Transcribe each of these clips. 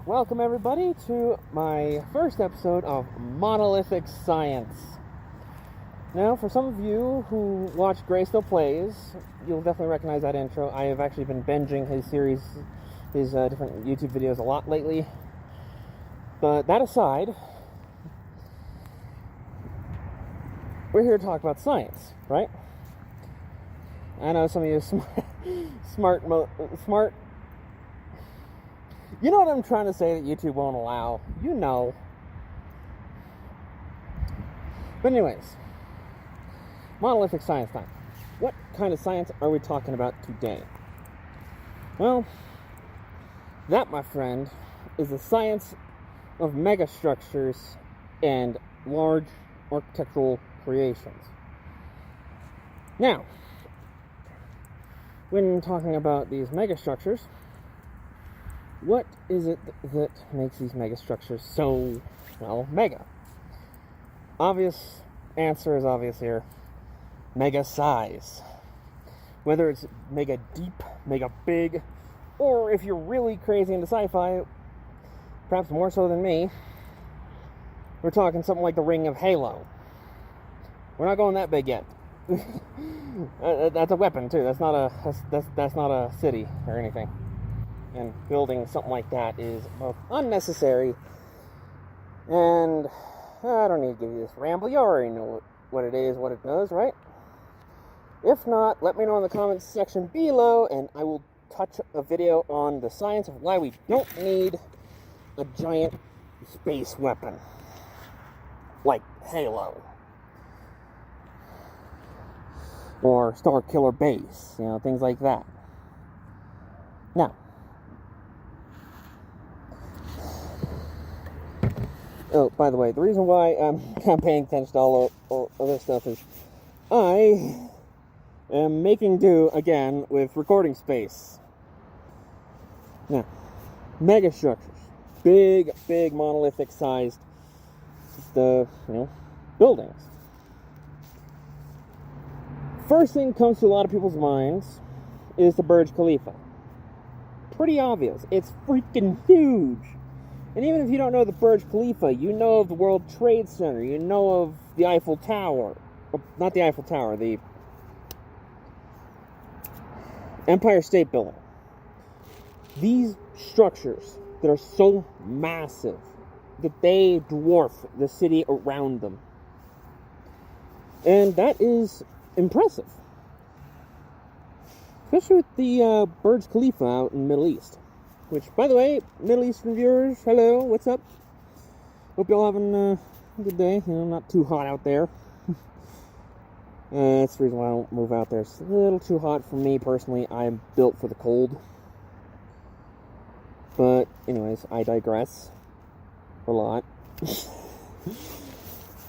Welcome everybody to my first episode of Monolithic Science. Now, for some of you who watch Gray Still Plays, you'll definitely recognize that intro. I have actually been binging his series, his different YouTube videos a lot lately. But that aside, we're here to talk about science, right? I know some of you smart. You know what I'm trying to say that YouTube won't allow. You know. But anyways, monolithic science time. What kind of science are we talking about today? Well, that, my friend, is the science of megastructures and large architectural creations. Now, when talking about these megastructures, what is it that makes these megastructures so, well, mega? Obvious answer is obvious here. Mega size. Whether it's mega deep, mega big, or if you're really crazy into sci-fi, perhaps more so than me, we're talking something like the ring of Halo. We're not going that big yet. That's a weapon too. That's not a city or anything. And building something like that is both unnecessary and I don't need to give you this ramble. You already know what it is, what it does, right? If not, let me know in the comments section below and I will touch a video on the science of why we don't need a giant space weapon like Halo or Star Killer Base, things like that. Now, oh, by the way, the reason why I'm not paying attention to all this stuff is I am making do again with recording space. Now, megastructures, big monolithic sized, buildings. First thing comes to a lot of people's minds is the Burj Khalifa. Pretty obvious. It's freaking huge. And even if you don't know the Burj Khalifa, you know of the World Trade Center, you know of the Eiffel Tower. Not the Eiffel Tower, the Empire State Building. These structures that are so massive that they dwarf the city around them. And that is impressive. Especially with the Burj Khalifa out in the Middle East. Which, by the way, Middle Eastern viewers, hello, what's up? Hope y'all having a good day. Not too hot out there. That's the reason why I don't move out there. It's a little too hot for me personally. I'm built for the cold. But, anyways, I digress. A lot.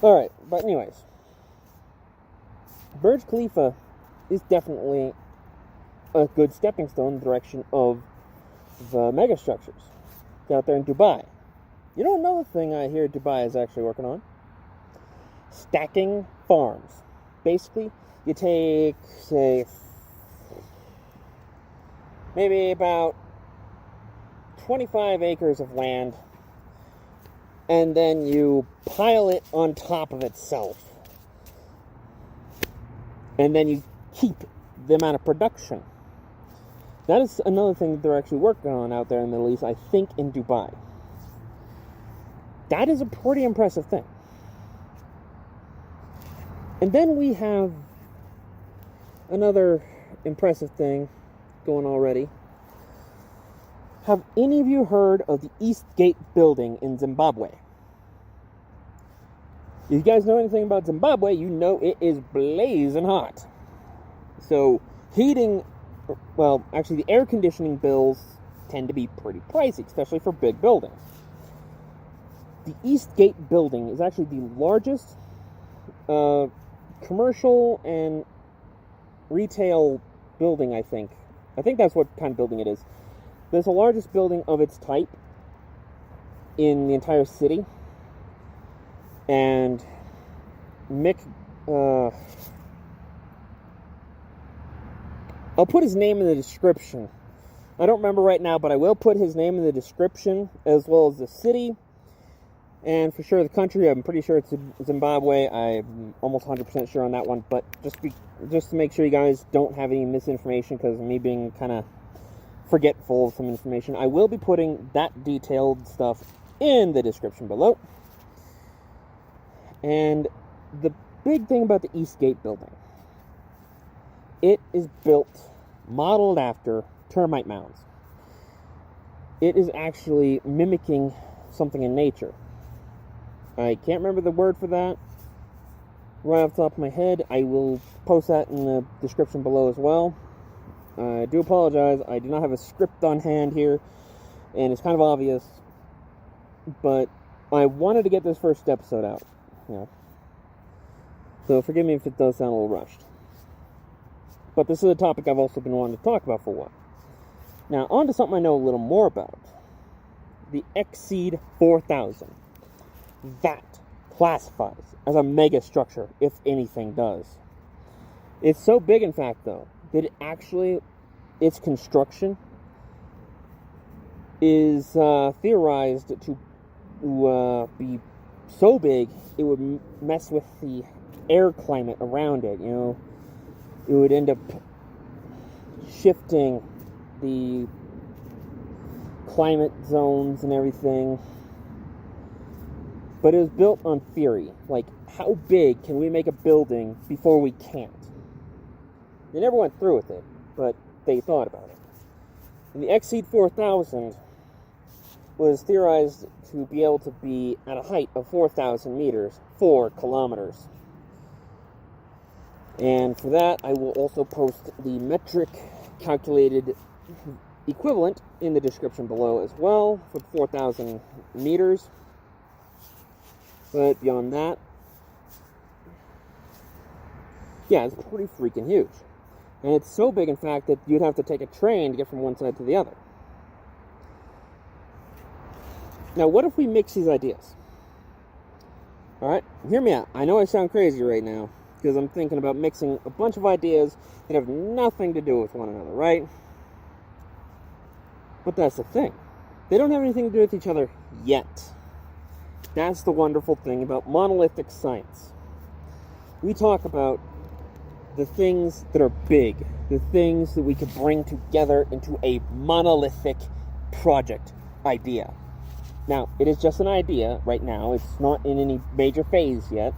Alright, but anyways. Burj Khalifa is definitely a good stepping stone in the direction of the megastructures. It's out there in Dubai. You know another thing I hear Dubai is actually working on? Stacking farms. Basically, you take, say, maybe about 25 acres of land, and then you pile it on top of itself. And then you keep the amount of production. That is another thing that they're actually working on out there in the Middle East, I think in Dubai. That is a pretty impressive thing. And then we have another impressive thing going already. Have any of you heard of the Eastgate building in Zimbabwe? If you guys know anything about Zimbabwe, you know it is blazing hot. So, actually the air conditioning bills tend to be pretty pricey, especially for big buildings. The Eastgate building is actually the largest commercial and retail building, I think. I think that's what kind of building it is. It's the largest building of its type in the entire city. And Mick, I'll put his name in the description I don't remember right now, but I will put his name in the description, as well as the city, and for sure the country. I'm pretty sure it's Zimbabwe. I'm almost 100% sure on that one, but just to make sure you guys don't have any misinformation, because of me being kind of forgetful of some information, I will be putting that detailed stuff in the description below. And the big thing about the Eastgate building, it is built, modeled after termite mounds. It is actually mimicking something in nature. I can't remember the word for that right off the top of my head. I will post that in the description below as well. I do apologize. I do not have a script on hand here, and it's kind of obvious, but I wanted to get this first episode out. So forgive me if it does sound a little rushed. But this is a topic I've also been wanting to talk about for a while. Now, on to something I know a little more about. The Exceed 4000. That classifies as a mega structure, if anything does. It's so big, in fact, though, that its construction is theorized to be so big it would mess with the air climate around it. It would end up shifting the climate zones and everything. But it was built on theory. Like, how big can we make a building before we can't? They never went through with it, but they thought about it. And the Exceed 4000 was theorized to be able to be at a height of 4,000 meters, 4 kilometers. And for that, I will also post the metric calculated equivalent in the description below as well for 4,000 meters. But beyond that, yeah, it's pretty freaking huge. And it's so big, in fact, that you'd have to take a train to get from one side to the other. Now, what if we mix these ideas? Alright, hear me out. I know I sound crazy right now, because I'm thinking about mixing a bunch of ideas that have nothing to do with one another, right? But that's the thing. They don't have anything to do with each other yet. That's the wonderful thing about monolithic science. We talk about the things that are big, the things that we could bring together into a monolithic project idea. Now, it is just an idea right now. It's not in any major phase yet.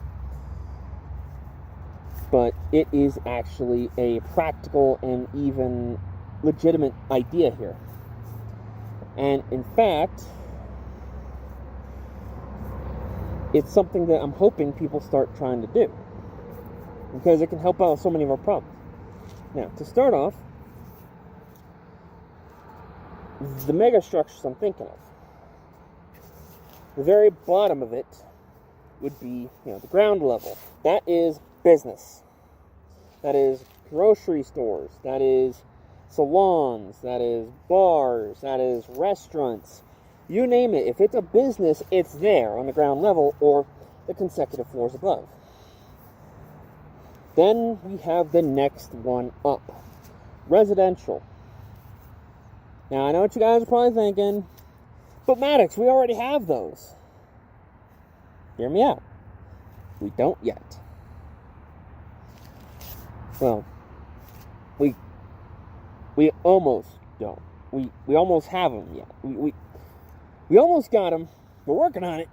But it is actually a practical and even legitimate idea here. And in fact, it's something that I'm hoping people start trying to do, because it can help out with so many of our problems. Now, to start off, the mega structures I'm thinking of, the very bottom of it would be, the ground level. That is business. That is grocery stores. That is salons. That is bars. That is restaurants. You name it. If it's a business, it's there on the ground level or the consecutive floors above. Then we have the next one up. Residential. Now, I know what you guys are probably thinking, but Maddox, we already have those. Hear me out. We don't yet. Well, we almost don't. We almost have them yet. We almost got them. We're working on it.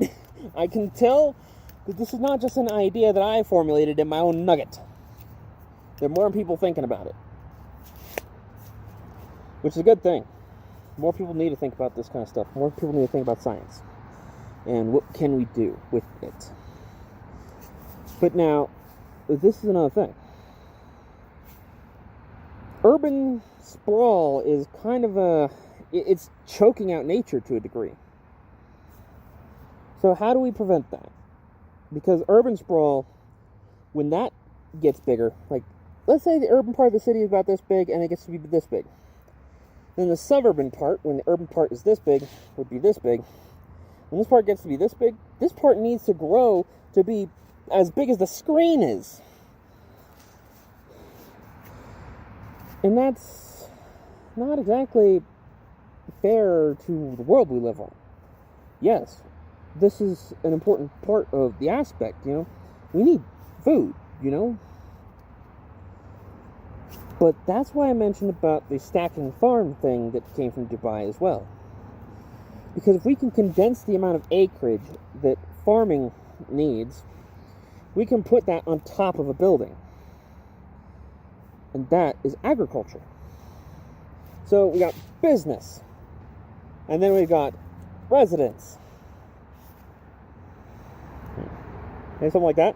I can tell that this is not just an idea that I formulated in my own nugget. There are more people thinking about it, which is a good thing. More people need to think about this kind of stuff. More people need to think about science. And what can we do with it? But now, this is another thing. Urban sprawl is kind of it's choking out nature to a degree. So how do we prevent that? Because urban sprawl, when that gets bigger, like, let's say the urban part of the city is about this big and it gets to be this big. Then the suburban part, when the urban part is this big, would be this big. When this part gets to be this big, this part needs to grow to be as big as the screen is. And that's not exactly fair to the world we live on. Yes, this is an important part of the aspect, you know. We need food, you know. But that's why I mentioned about the stacking farm thing that came from Dubai as well. Because if we can condense the amount of acreage that farming needs, we can put that on top of a building. And that is agriculture. So we got business. And then we've got residence. Maybe something like that.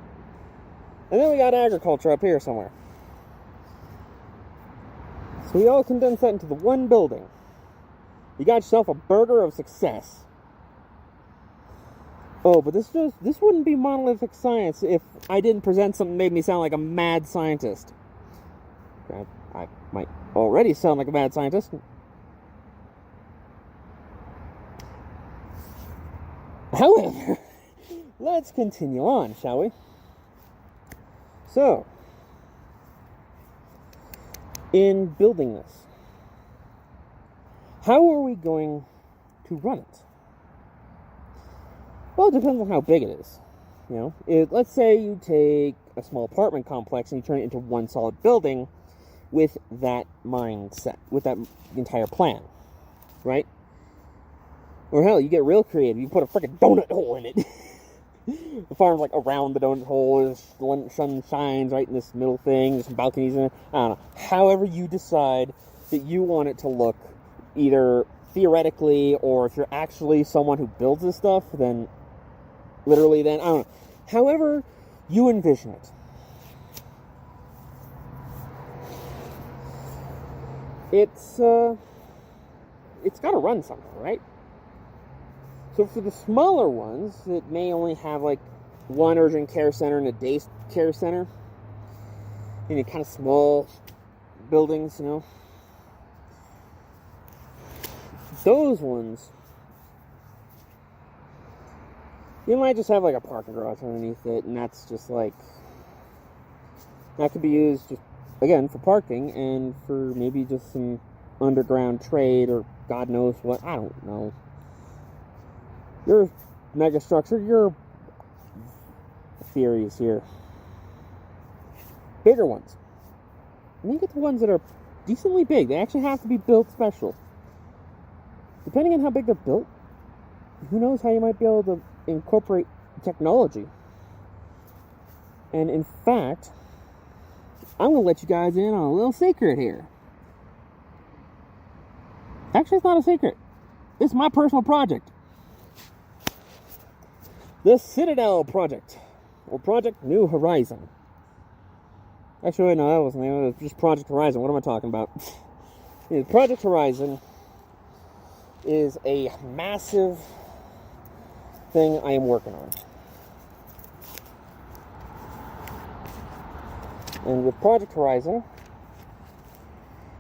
And then we got agriculture up here somewhere. So we all condense that into the one building. You got yourself a burger of success. Oh, but this wouldn't be monolithic science if I didn't present something that made me sound like a mad scientist. I might already sound like a mad scientist. However, let's continue on, shall we? So, in building this, how are we going to run it? Well, it depends on how big it is. You know, let's say you take a small apartment complex and you turn it into one solid building with that mindset, with that entire plan, right? Or hell, you get real creative. You put a freaking donut hole in it. The farm's like around the donut hole. The sun shines right in this middle thing. There's some balconies in it. I don't know. However you decide that you want it to look, either theoretically or if you're actually someone who builds this stuff, then literally then, I don't know. However you envision it. It's got to run something, right? So for the smaller ones, it may only have like one urgent care center and a day care center. And kind of small buildings, you know. Those ones, you might just have like a parking garage underneath it, and that's just like, that could be used just, again, for parking and for maybe just some underground trade or God knows what, I don't know. Your mega structure, your theories here. Bigger ones. And then you get the ones that are decently big. They actually have to be built special. Depending on how big they're built, who knows how you might be able to incorporate technology. And in fact, I'm going to let you guys in on a little secret here. Actually, it's not a secret. This is my personal project. The Citadel Project, or Project New Horizon. Actually, no, that wasn't the name. It was just Project Horizon. What am I talking about? Project Horizon is a massive thing I am working on. And with Project Horizon,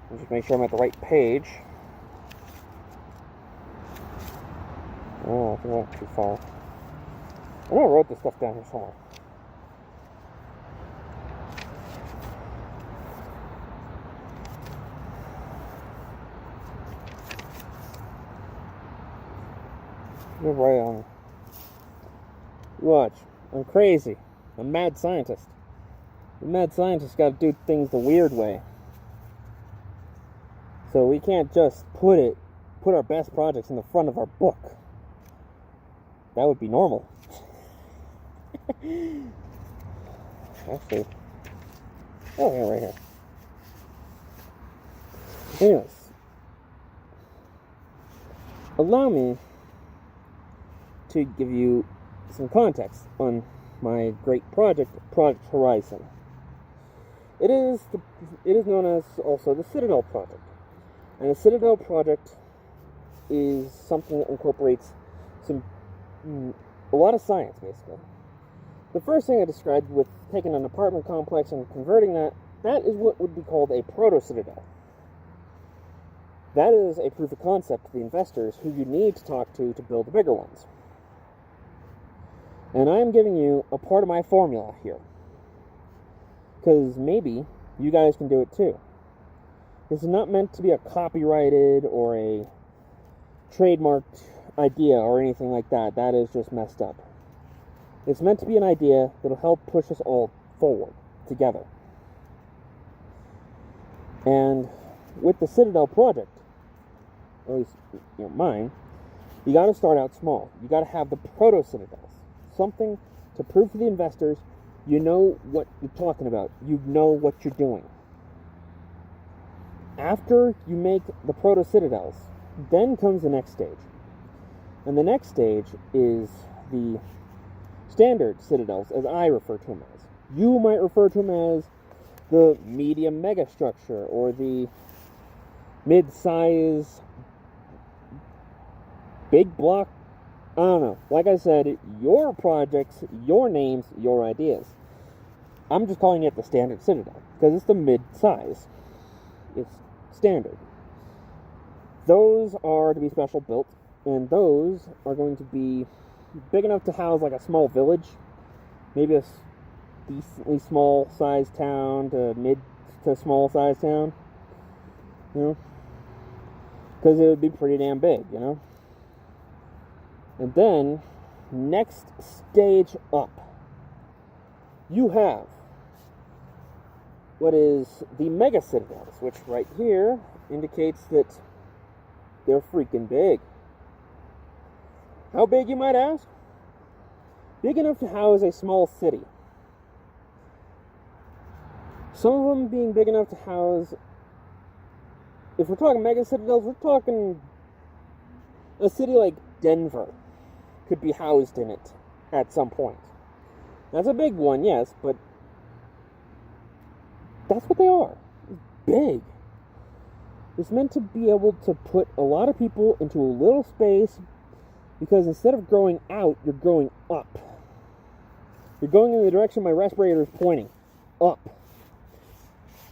I'll just make sure I'm at the right page. Oh, I think I went too far. I know I wrote this stuff down here somewhere. You're right on. Watch. I'm crazy. I'm a mad scientist. The mad scientists got to do things the weird way. So we can't just put our best projects in the front of our book. That would be normal. Actually, oh yeah, right here. Anyways, allow me to give you some context on my great project, Project Horizon. It is known as also the Citadel Project, and the Citadel Project is something that incorporates a lot of science, basically. The first thing I described with taking an apartment complex and converting that is what would be called a proto-citadel. That is a proof of concept to the investors who you need to talk to build the bigger ones. And I am giving you a part of my formula here. Because maybe you guys can do it too. This is not meant to be a copyrighted or a trademarked idea or anything like that. That is just messed up. It's meant to be an idea that'll help push us all forward together. And with the Citadel project, or at least mine, you got to start out small. You got to have the proto-Citadels, something to prove to the investors you know what you're talking about. You know what you're doing. After you make the proto-Citadels, then comes the next stage. And the next stage is the standard Citadels, as I refer to them as. You might refer to them as the medium megastructure, or the mid-size big block. I don't know. Like I said, your projects, your names, your ideas. I'm just calling it the standard Citadel, because it's the mid-size. It's standard. Those are to be special built, and those are going to be big enough to house like a small village, maybe a decently small sized town to mid to small sized town, because it would be pretty damn big, And then, next stage up, you have what is the Mega Citadels, which right here indicates that they're freaking big. How big, you might ask? Big enough to house a small city. Some of them being big enough to house, if we're talking Mega Citadels, we're talking a city like Denver could be housed in it at some point. That's a big one, yes, but that's what they are. It's big. It's meant to be able to put a lot of people into a little space, because instead of growing out, you're growing up. You're going in the direction my respirator is pointing. Up.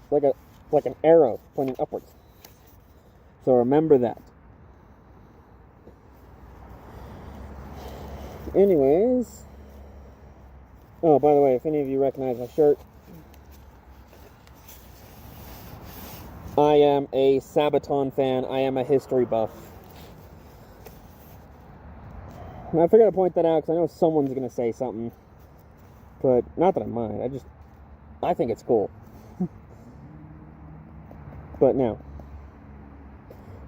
Like an arrow pointing upwards. So remember that. Anyways. Oh, by the way, if any of you recognize my shirt, I am a Sabaton fan. I am a history buff. And I figured I'd point that out because I know someone's going to say something. But not that I mind. I think it's cool. But now,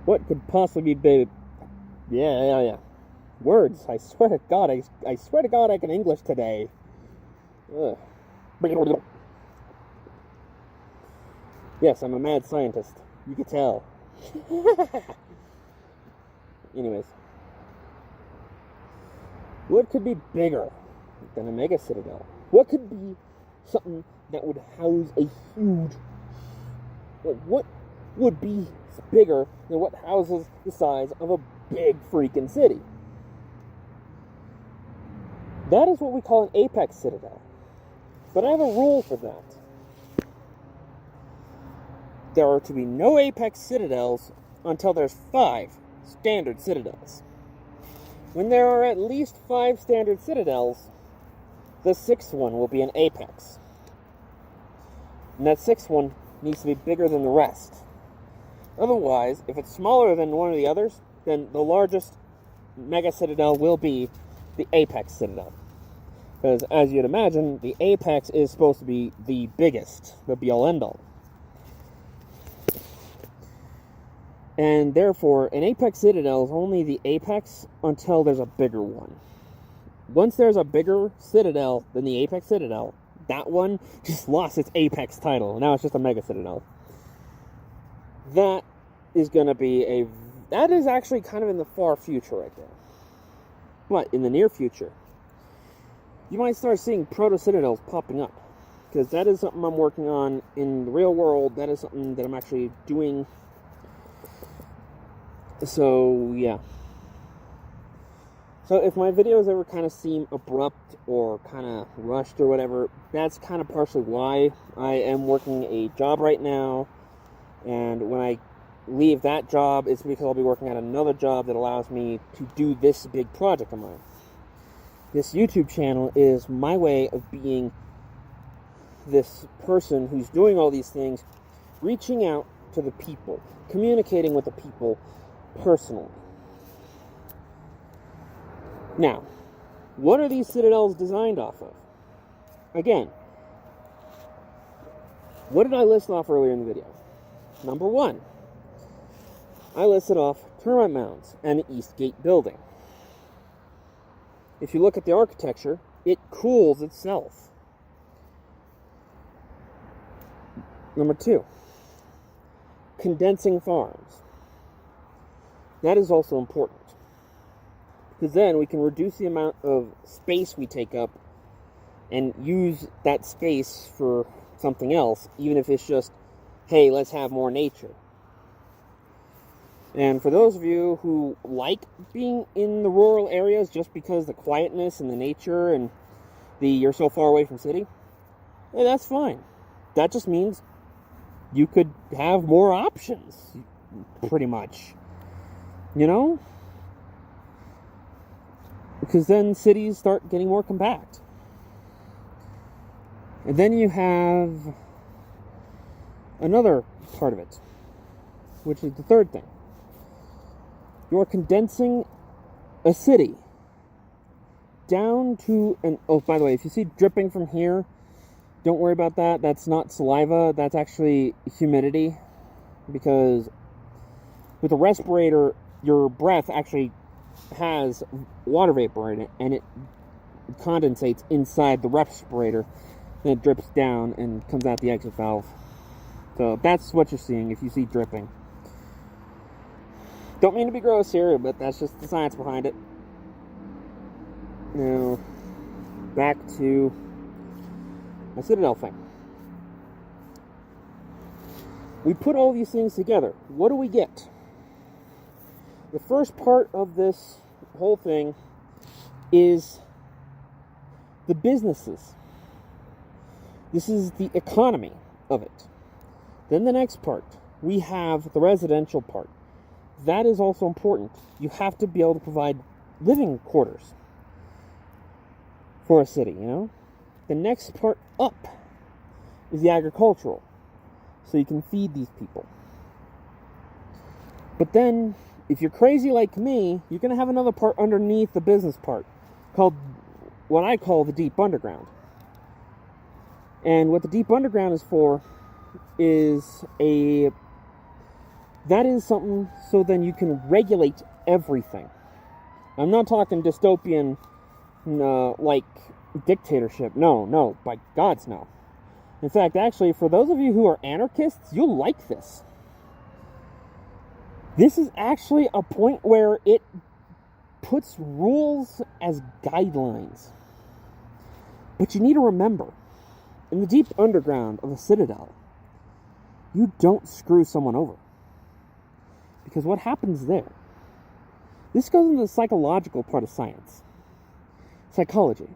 what could possibly be... Yeah. Words. I swear to God, I swear to God I can English today. Ugh. Yes, I'm a mad scientist. You can tell. Anyways. What could be bigger than a Mega Citadel? What could be something that would house a huge... What would be bigger than what houses the size of a big freaking city? That is what we call an apex citadel. But I have a rule for that. There are to be no apex citadels until there's 5 standard citadels. When there are at least 5 standard citadels, the 6th one will be an apex. And that 6th one needs to be bigger than the rest. Otherwise, if it's smaller than one of the others, then the largest Mega Citadel will be the apex citadel. Because, as you'd imagine, the apex is supposed to be the biggest, the be-all end-all. And therefore, an apex citadel is only the apex until there's a bigger one. Once there's a bigger citadel than the apex citadel, that one just lost its apex title. Now it's just a Mega Citadel. That is going to be that is actually kind of in the far future right there. But in the near future, you might start seeing proto-citadels popping up. Because that is something I'm working on in the real world. That is something that I'm actually doing. So, yeah. So if my videos ever kind of seem abrupt or kind of rushed or whatever, that's kind of partially why. I am working a job right now. And when I leave that job, it's because I'll be working on another job that allows me to do this big project of mine. This YouTube channel is my way of being this person who's doing all these things, reaching out to the people, communicating with the people personally. Now, what are these citadels designed off of? Again, what did I list off earlier in the video? Number one, I listed off termite mounds and the Eastgate building. If you look at the architecture, it cools itself. Number two, condensing farms. That is also important, because then we can reduce the amount of space we take up and use that space for something else, even if it's just, hey, let's have more nature. And for those of you who like being in the rural areas just because the quietness and the nature and you're so far away from city, hey, that's fine. That just means you could have more options, pretty much. You know? Because then cities start getting more compact. And then you have another part of it, which is the third thing. You're condensing a city down to an... Oh, by the way, if you see dripping from here, don't worry about that. That's not saliva. That's actually humidity. Because with a respirator, your breath actually has water vapor in it, and it condensates inside the respirator. Then it drips down and comes out the exit valve. So that's what you're seeing if you see dripping. Don't mean to be gross here, but that's just the science behind it. Now, back to my citadel thing. We put all these things together. What do we get? The first part of this whole thing is the businesses. This is the economy of it. Then the next part, we have the residential part. That is also important. You have to be able to provide living quarters for a city, you know? The next part up is the agricultural. So you can feed these people. But then, if you're crazy like me, you're going to have another part underneath the business part called what I call the deep underground. And what the deep underground is for is that is something so then you can regulate everything. I'm not talking dystopian, like dictatorship. No, by God's no. In fact, actually, for those of you who are anarchists, you'll like this. This is actually a point where it puts rules as guidelines. But you need to remember, in the deep underground of a citadel, you don't screw someone over. Because what happens there? This goes into the psychological part of science. Psychology.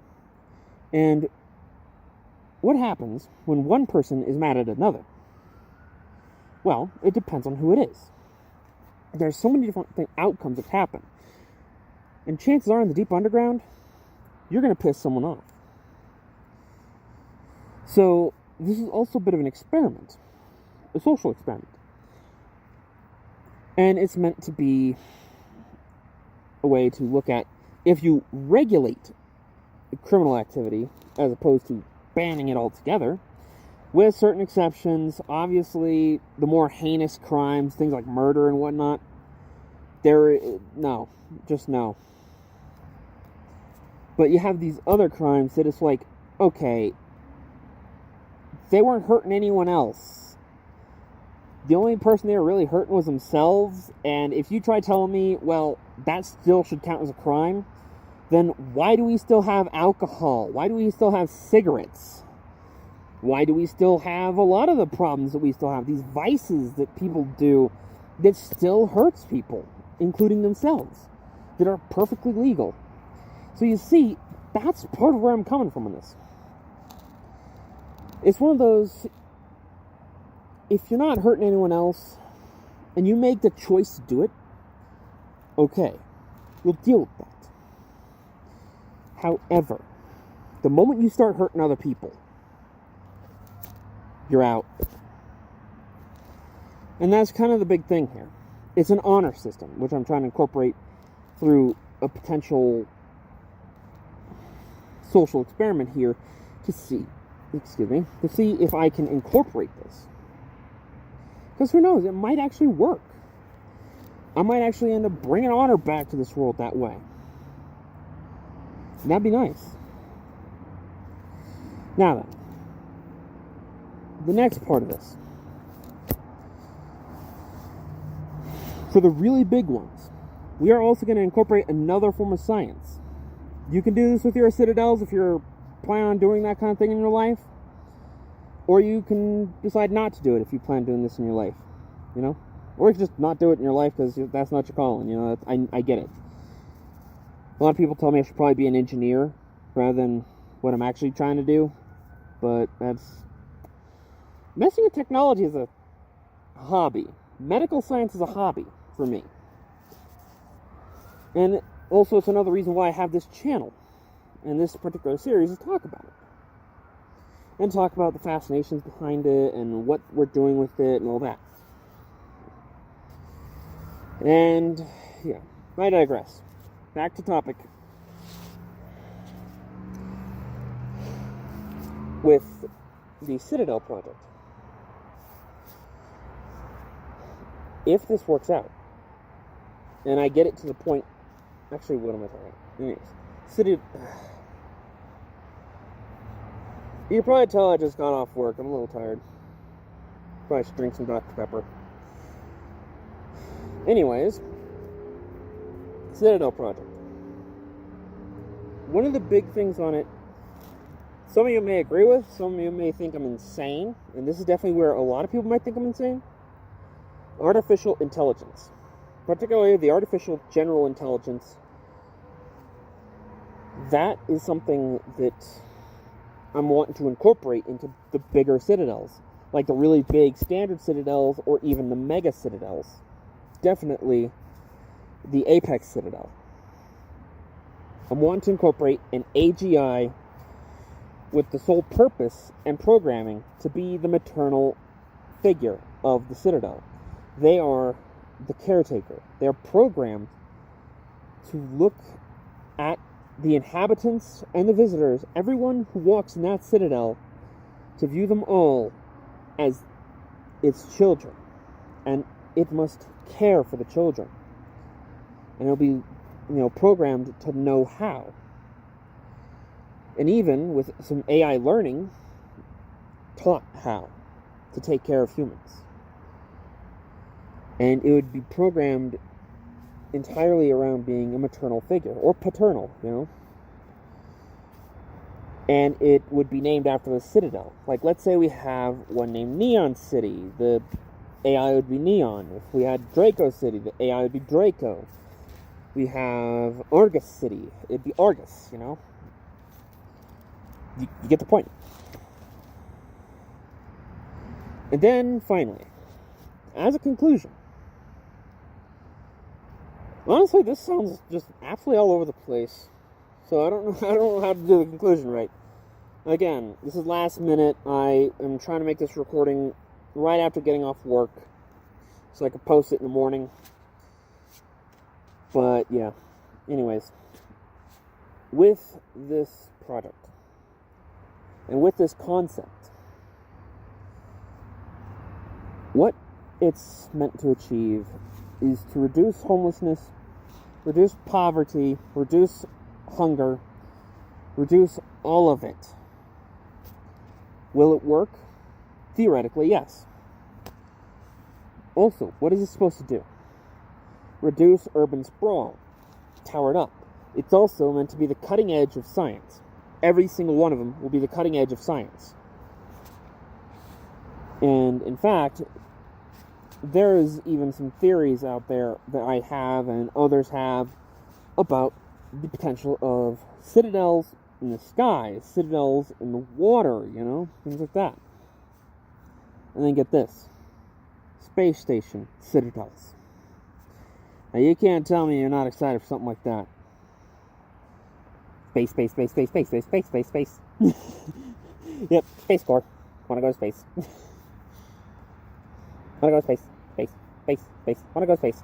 And what happens when one person is mad at another? Well, it depends on who it is. There's so many different outcomes that happen. And chances are in the deep underground, you're going to piss someone off. So, this is also a bit of an experiment. A social experiment. And it's meant to be a way to look at if you regulate criminal activity as opposed to banning it altogether, with certain exceptions. Obviously, the more heinous crimes, things like murder and whatnot, no. But you have these other crimes that it's like, okay, they weren't hurting anyone else. The only person they were really hurting was themselves, and if you try telling me, well, that still should count as a crime, then why do we still have alcohol? Why do we still have cigarettes? Why do we still have a lot of the problems that we still have? These vices that people do that still hurts people, including themselves, that are perfectly legal. So you see, that's part of where I'm coming from in this. It's one of those, if you're not hurting anyone else, and you make the choice to do it, okay, we'll deal with that. However, the moment you start hurting other people, you're out. And that's kind of the big thing here. It's an honor system, which I'm trying to incorporate through a potential social experiment here to see if I can incorporate this. Because who knows, it might actually work. I might actually end up bringing honor back to this world that way. And that'd be nice. Now then, the next part of this. For the really big ones, we are also going to incorporate another form of science. You can do this with your citadels if you're planning on doing that kind of thing in your life. Or you can decide not to do it if you plan on doing this in your life. You know? Or you can just not do it in your life because that's not your calling. You know, I get it. A lot of people tell me I should probably be an engineer rather than what I'm actually trying to do. But messing with technology is a hobby. Medical science is a hobby for me. And also it's another reason why I have this channel and this particular series to talk about it. And talk about the fascinations behind it and what we're doing with it and all that. And, yeah, I digress. Back to topic. With the Citadel project. If this works out, and I get it to the point... Actually, what am I talking about? Anyways, you can probably tell I just got off work. I'm a little tired. Probably should drink some Dr. Pepper. Anyways, Citadel project. One of the big things on it, some of you may agree with, some of you may think I'm insane, and this is definitely where a lot of people might think I'm insane. Artificial intelligence. Particularly the artificial general intelligence. That is something that I'm wanting to incorporate into the bigger citadels. Like the really big standard citadels or even the mega citadels. Definitely the Apex Citadel. I'm wanting to incorporate an AGI with the sole purpose and programming to be the maternal figure of the Citadel. They are the caretaker. They're programmed to look at the inhabitants and the visitors, everyone who walks in that Citadel, to view them all as its children. And it must care for the children. And it'll be, programmed to know how. And even with some AI learning, taught how to take care of humans. And it would be programmed entirely around being a maternal figure, or paternal, And it would be named after the Citadel. Like, let's say we have one named Neon City, the AI would be Neon. If we had Draco City, the AI would be Draco. We have Argus City, it'd be Argus, You get the point. And then, finally, as a conclusion, honestly, this sounds just absolutely all over the place. So I don't know how to do the conclusion right. Again, this is last minute. I am trying to make this recording right after getting off work, so I can post it in the morning. But yeah, anyways, with this project and with this concept, what it's meant to achieve is to reduce homelessness, reduce poverty, reduce hunger, reduce all of it. Will it work? Theoretically, yes. Also, what is it supposed to do? Reduce urban sprawl, tower it up. It's also meant to be the cutting edge of science. Every single one of them will be the cutting edge of science. And in fact, there is even some theories out there that I have and others have about the potential of citadels in the sky, citadels in the water, things like that. And then get this. Space station citadels. Now you can't tell me you're not excited for something like that. Space. Yep, Space Corps. Wanna go to space. Wanna go to space. Space. Wanna go to space.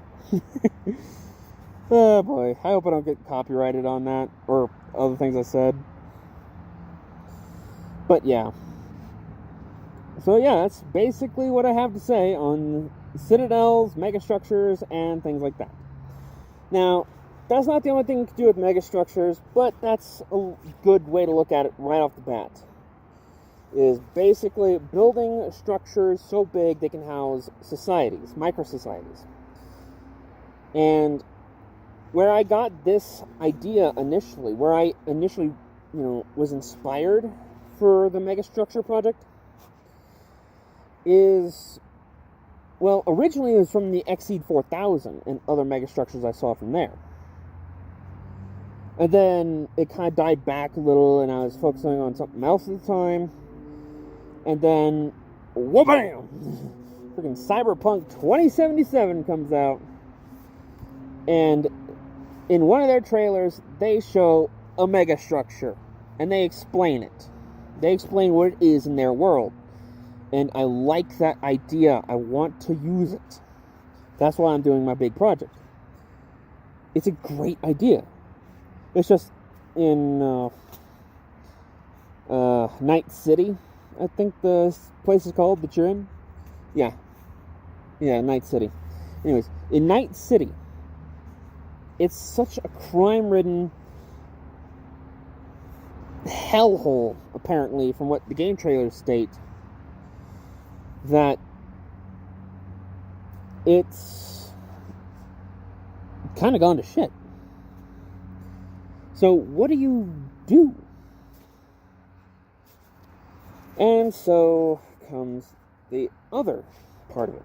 Oh boy, I hope I don't get copyrighted on that, or other things I said. But yeah. So yeah, that's basically what I have to say on citadels, megastructures, and things like that. Now, that's not the only thing you can do with megastructures, but that's a good way to look at it right off the bat. Is basically building structures so big they can house societies, micro-societies. And where I got this idea initially, where I initially, was inspired for the megastructure project is, well, originally it was from the Exceed 4000 and other megastructures I saw from there. And then it kind of died back a little, and I was focusing on something else at the time. And then, wha-bam! Freaking Cyberpunk 2077 comes out. And in one of their trailers, they show a megastructure. And they explain it. They explain what it is in their world. And I like that idea. I want to use it. That's why I'm doing my big project. It's a great idea. It's just in Night City, I think the place is called that you're in. Yeah, Night City. Anyways, in Night City, it's such a crime-ridden hellhole, apparently, from what the game trailers state, that it's kind of gone to shit. So, what do you do? And so comes the other part of it.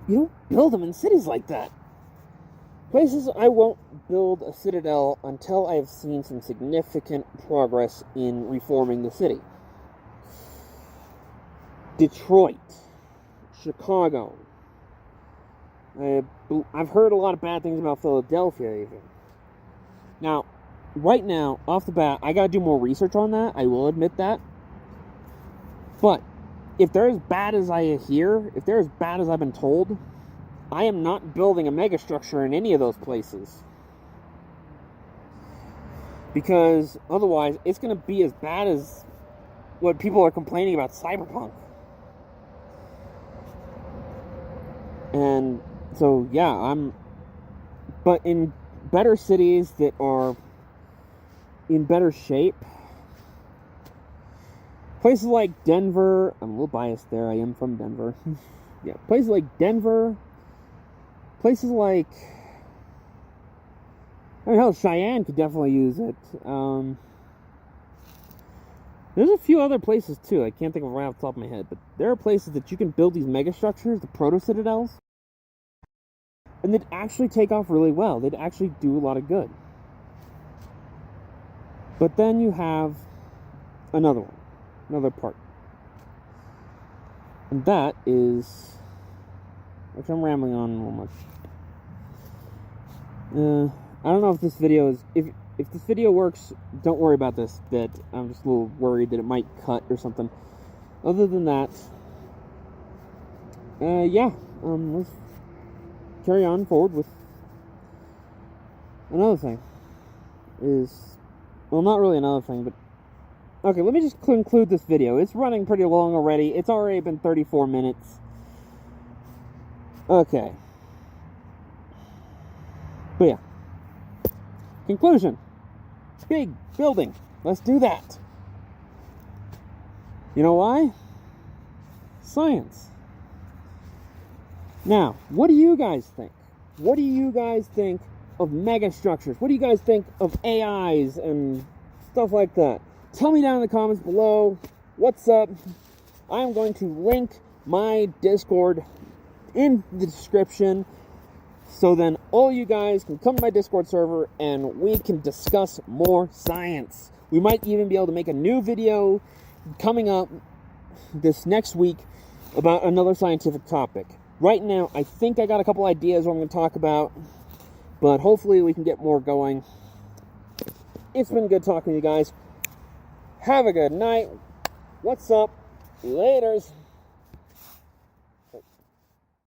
You don't build them in cities like that. Places I won't build a citadel until I have seen some significant progress in reforming the city. Detroit, Chicago. I've heard a lot of bad things about Philadelphia even. Now, right now, off the bat, I gotta do more research on that. I will admit that. But if they're as bad as I hear, if they're as bad as I've been told, I am not building a megastructure in any of those places. Because otherwise, it's gonna be as bad as what people are complaining about Cyberpunk. And so, yeah, but in better cities that are in better shape, places like Denver, I'm a little biased there, I am from Denver. Yeah, places like Denver, places like, hell, Cheyenne could definitely use it. There's a few other places too, I can't think of right off the top of my head, but there are places that you can build these megastructures, the proto-citadels, and they'd actually take off really well. They'd actually do a lot of good. But then you have another part. And that is, which I'm rambling on a little much. I don't know if this video is, if this video works, don't worry about this bit. I'm just a little worried that it might cut or something. Other than that, let's carry on forward with another thing. Well, not really another thing, but okay, let me just conclude this video. It's running pretty long already. It's already been 34 minutes. Okay. But yeah. Conclusion. Big building. Let's do that. You know why? Science. Now, what do you guys think? What do you guys think of megastructures? What do you guys think of AIs and stuff like that? Tell me down in the comments below. What's up? I'm going to link my Discord in the description, so then all you guys can come to my Discord server and we can discuss more science. We might even be able to make a new video coming up this next week about another scientific topic. Right now, I think I got a couple ideas what I'm going to talk about, but hopefully we can get more going. It's been good talking to you guys. Have a good night. What's up? Laters.